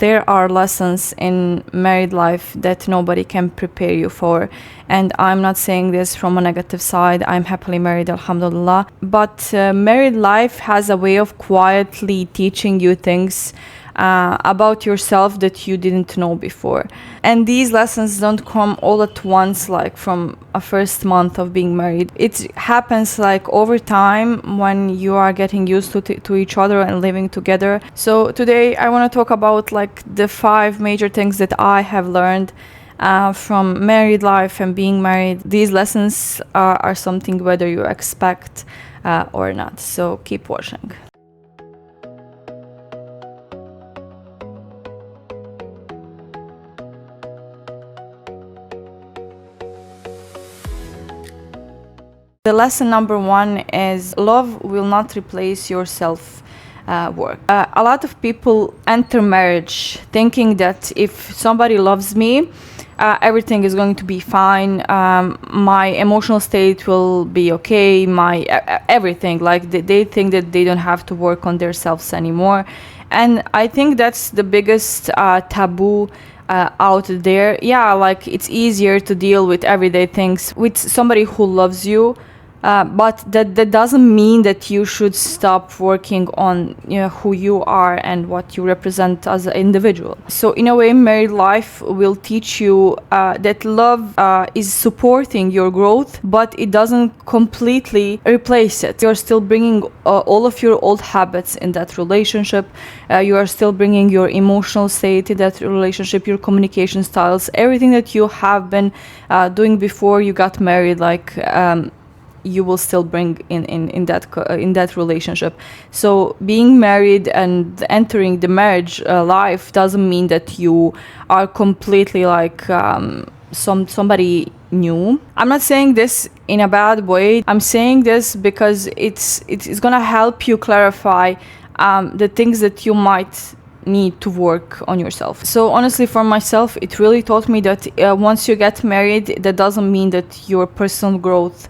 There are lessons in married life that nobody can prepare you for. And I'm not saying this from a negative side. I'm happily married, alhamdulillah. But married life has a way of quietly teaching you things about yourself that you didn't know before. And these lessons don't come all at once, like from a first month of being married. It happens like over time when you are getting used to each other and living together. So today I want to talk about like the 5 major things that I have learned from married life and being married. These lessons are something whether you expect or not. So keep watching. The lesson number 1 is love will not replace your self-work. A lot of people enter marriage thinking that if somebody loves me, everything is going to be fine. My emotional state will be okay. My everything, like they think that they don't have to work on themselves anymore. And I think that's the biggest taboo out there. Yeah, like it's easier to deal with everyday things with somebody who loves you. But that doesn't mean that you should stop working on who you are and what you represent as an individual. So in a way, married life will teach you that love is supporting your growth, but it doesn't completely replace it. You're still bringing all of your old habits in that relationship. You are still bringing your emotional state in that relationship, your communication styles, everything that you have been doing before you got married, like you will still bring in that relationship. So being married and entering the marriage life doesn't mean that you are completely like somebody new. I'm not saying this in a bad way. I'm saying this because it's gonna help you clarify the things that you might need to work on yourself. So honestly, for myself, it really taught me that once you get married, that doesn't mean that your personal growth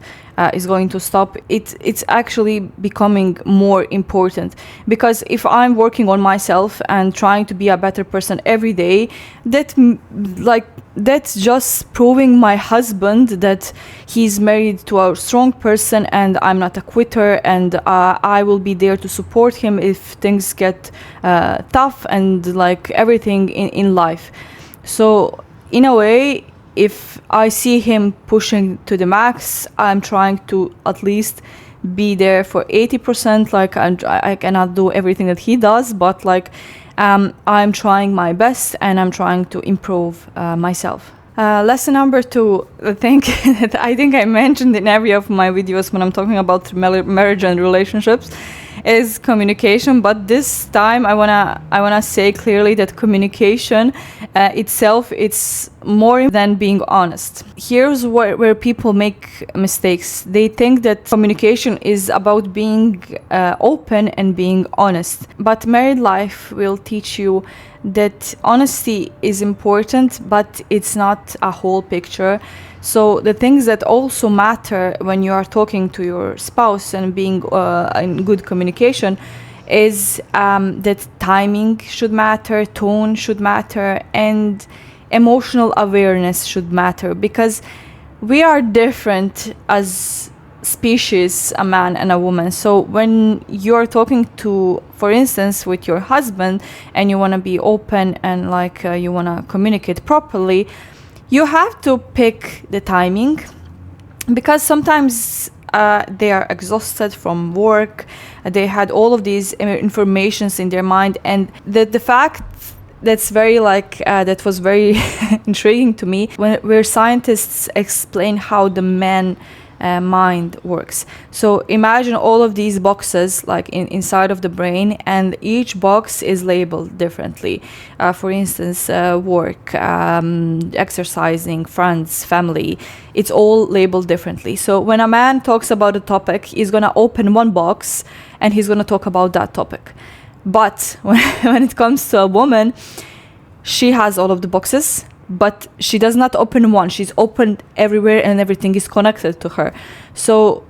is going to stop. It's actually becoming more important, because if I'm working on myself and trying to be a better person every day, that's just proving my husband that he's married to a strong person and I'm not a quitter, and I will be there to support him if things get tough and like everything in life. So in a way, if I see him pushing to the max, I'm trying to at least be there for 80%. Like I cannot do everything that he does, but like I'm trying my best and I'm trying to improve myself. Lesson number 2, I think that I mentioned in every of my videos when I'm talking about marriage and relationships, is communication. But this time I wanna say clearly that communication itself, it's more than being honest. Here's where people make mistakes. They think that communication is about being open and being honest, but married life will teach you that honesty is important, but it's not a whole picture. So the things that also matter when you are talking to your spouse and being in good communication is that timing should matter, tone should matter, and emotional awareness should matter, because we are different as species, a man and a woman. So when you're talking to, for instance, with your husband, and you want to be open and like you want to communicate properly, you have to pick the timing, because sometimes they are exhausted from work, they had all of these informations in their mind, and the fact that's very like that was very intriguing to me where scientists explain how the man mind works. So imagine all of these boxes like inside of the brain, and each box is labeled differently. For instance, work, exercising, friends, family, it's all labeled differently. So when a man talks about a topic, he's gonna open one box and he's gonna talk about that topic. But when it comes to a woman, she has all of the boxes, but she does not open one. She's opened everywhere and everything is connected to her. So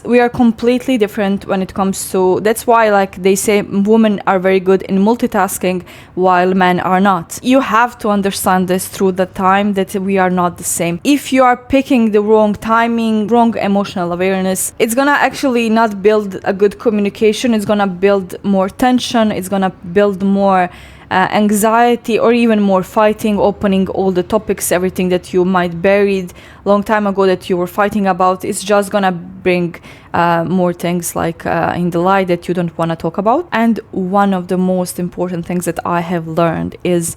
we are completely different when it comes to, that's why like they say women are very good in multitasking while men are not. You have to understand this through the time that we are not the same. If you are picking the wrong timing, wrong emotional awareness, it's gonna actually not build a good communication. It's gonna build more tension. It's gonna build more anxiety, or even more fighting, opening all the topics, everything that you might buried long time ago that you were fighting about. It's just gonna bring more things like in the light that you don't want to talk about. And one of the most important things that I have learned is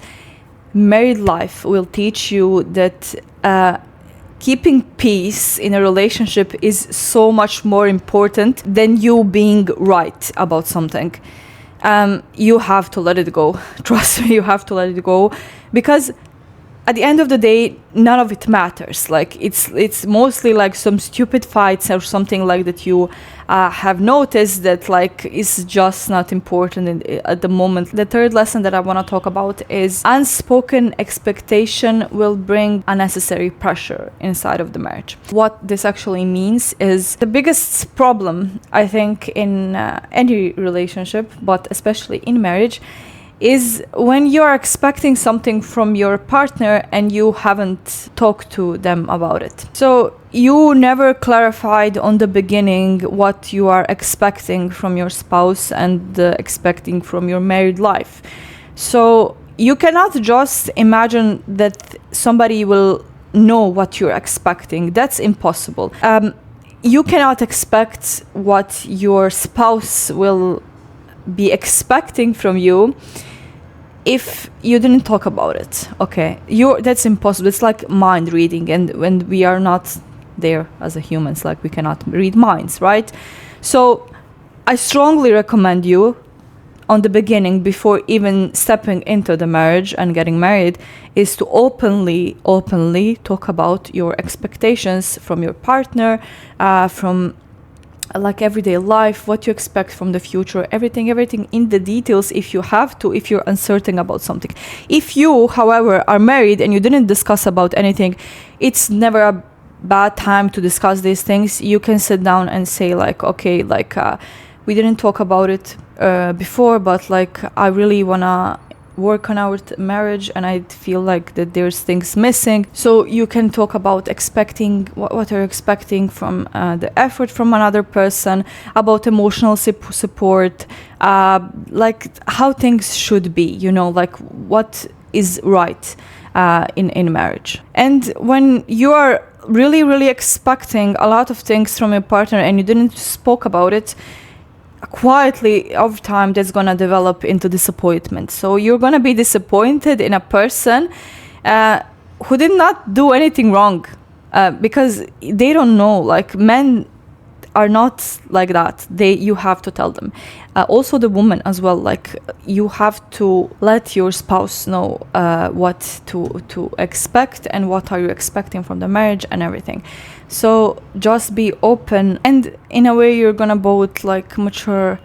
married life will teach you that keeping peace in a relationship is so much more important than you being right about something. You have to let it go. Trust me, you have to let it go, because at the end of the day, none of it matters. Like it's mostly like some stupid fights or something like that you have noticed that like is just not important at the moment. The third lesson that I want to talk about is unspoken expectation will bring unnecessary pressure inside of the marriage. What this actually means is the biggest problem, I think, in any relationship, but especially in marriage, is when you are expecting something from your partner and you haven't talked to them about it. So you never clarified on the beginning what you are expecting from your spouse and expecting from your married life. So you cannot just imagine that somebody will know what you're expecting. That's impossible. You cannot expect what your spouse will be expecting from you if you didn't talk about it. Okay, that's impossible. It's like mind reading, and when we are not there as a humans, like we cannot read minds, right? So I strongly recommend you on the beginning, before even stepping into the marriage and getting married, is to openly talk about your expectations from your partner, from like everyday life, what you expect from the future, everything in the details, if you have to, if you're uncertain about something. If you, however, are married and you didn't discuss about anything, it's never a bad time to discuss these things. You can sit down and say like, okay, like we didn't talk about it before, but like I really wanna work on our marriage and I feel like that there's things missing. So you can talk about expecting what are you expecting from the effort from another person, about emotional support, like how things should be, you know, like what is right in marriage. And when you are really expecting a lot of things from your partner and you didn't spoke about it, quietly over time that's gonna develop into disappointment. So you're gonna be disappointed in a person who did not do anything wrong, because they don't know. Like men are not like that. You have to tell them. Also the woman as well. Like you have to let your spouse know what to expect and what are you expecting from the marriage and everything. So just be open, and in a way you're gonna both like mature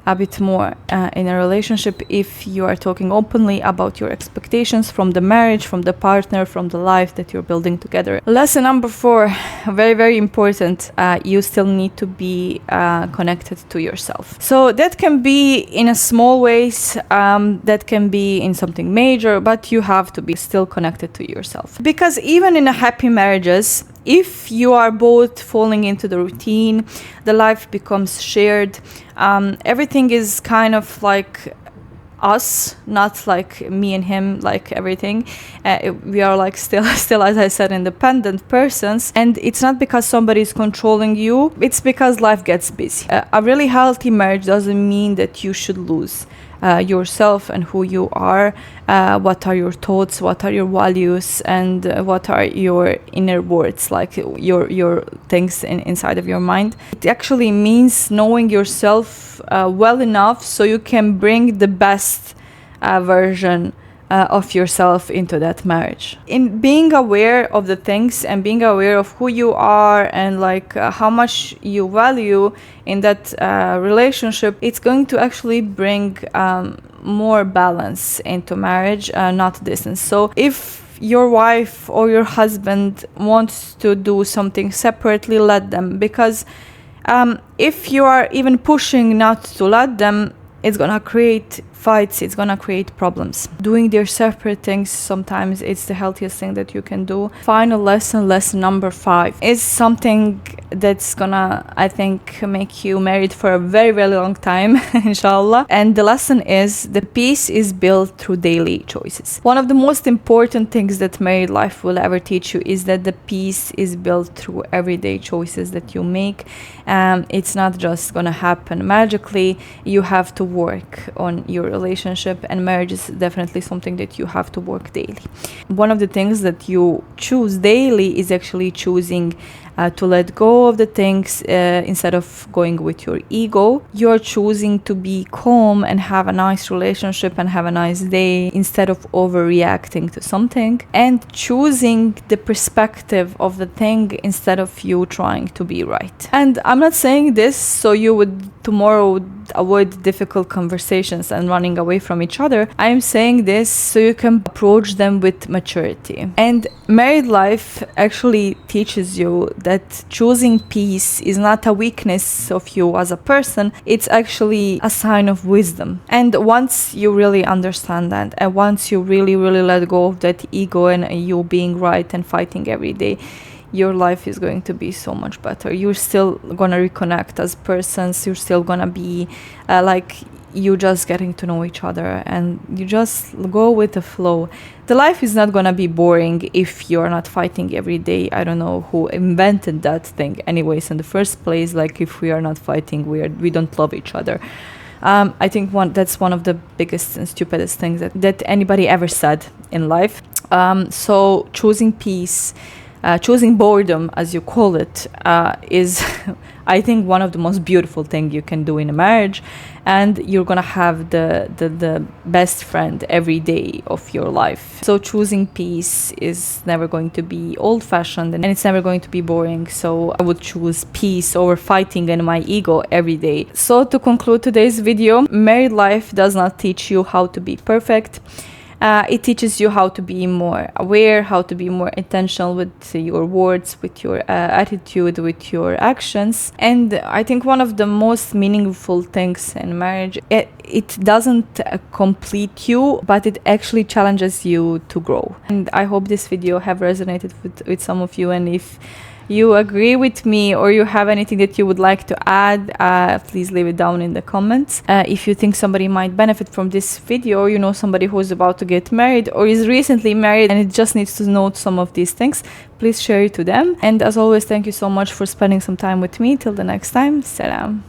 a bit more in a relationship if you are talking openly about your expectations from the marriage, from the partner, from the life that you're building together. Lesson number 4, very important. You still need to be connected to yourself. So that can be in a small ways, that can be in something major, but you have to be still connected to yourself. Because even in a happy marriages, if you are both falling into the routine, the life becomes shared. Everything is kind of like us, not like me and him, like everything. We are like still, as I said, independent persons. And it's not because somebody is controlling you. It's because life gets busy. A really healthy marriage doesn't mean that you should lose yourself and who you are, what are your thoughts, what are your values, and what are your inner words, like your things inside of your mind. It actually means knowing yourself well enough so you can bring the best version of yourself into that marriage. In being aware of the things and being aware of who you are and like how much you value in that relationship, it's going to actually bring more balance into marriage, not distance. So if your wife or your husband wants to do something separately, let them, because If you are even pushing not to let them, it's gonna create fights, it's gonna create problems. Doing their separate things, sometimes it's the healthiest thing that you can do. Final lesson, lesson number 5, is something that's gonna, I think, make you married for a very, very long time, inshallah. And the lesson is the peace is built through daily choices. One of the most important things that married life will ever teach you is that the peace is built through everyday choices that you make. It's not just gonna happen magically. You have to work on your relationship, and marriage is definitely something that you have to work daily. One of the things that you choose daily is actually choosing to let go of the things instead of going with your ego. You're choosing to be calm and have a nice relationship and have a nice day instead of overreacting to something, and choosing the perspective of the thing instead of you trying to be right. And I'm not saying this so you would tomorrow avoid difficult conversations and running away from each other. I'm saying this so you can approach them with maturity. And married life actually teaches you that choosing peace is not a weakness of you as a person, it's actually a sign of wisdom. And once you really understand that, and once you really, really let go of that ego and you being right and fighting every day, your life is going to be so much better. You're still gonna reconnect as persons. You're still gonna be like you just getting to know each other, and you just go with the flow. The life is not gonna be boring if you're not fighting every day. I don't know who invented that thing anyways in the first place. Like, if we are not fighting, we don't love each other. I think that's one of the biggest and stupidest things that anybody ever said in life. So choosing peace, choosing boredom, as you call it, is I think one of the most beautiful things you can do in a marriage. And you're gonna have the best friend every day of your life. So choosing peace is never going to be old-fashioned, and it's never going to be boring. So I would choose peace over fighting and my ego every day. So to conclude today's video, married life does not teach you how to be perfect. It teaches you how to be more aware, how to be more intentional with your words, with your attitude, with your actions. And I think one of the most meaningful things in marriage, it doesn't complete you, but it actually challenges you to grow. And I hope this video have resonated with some of you. And if you agree with me or you have anything that you would like to add, please leave it down in the comments. If you think somebody might benefit from this video, or you know somebody who's about to get married or is recently married and it just needs to know some of these things, please share it to them. And as always, thank you so much for spending some time with me. Till the next time, salam.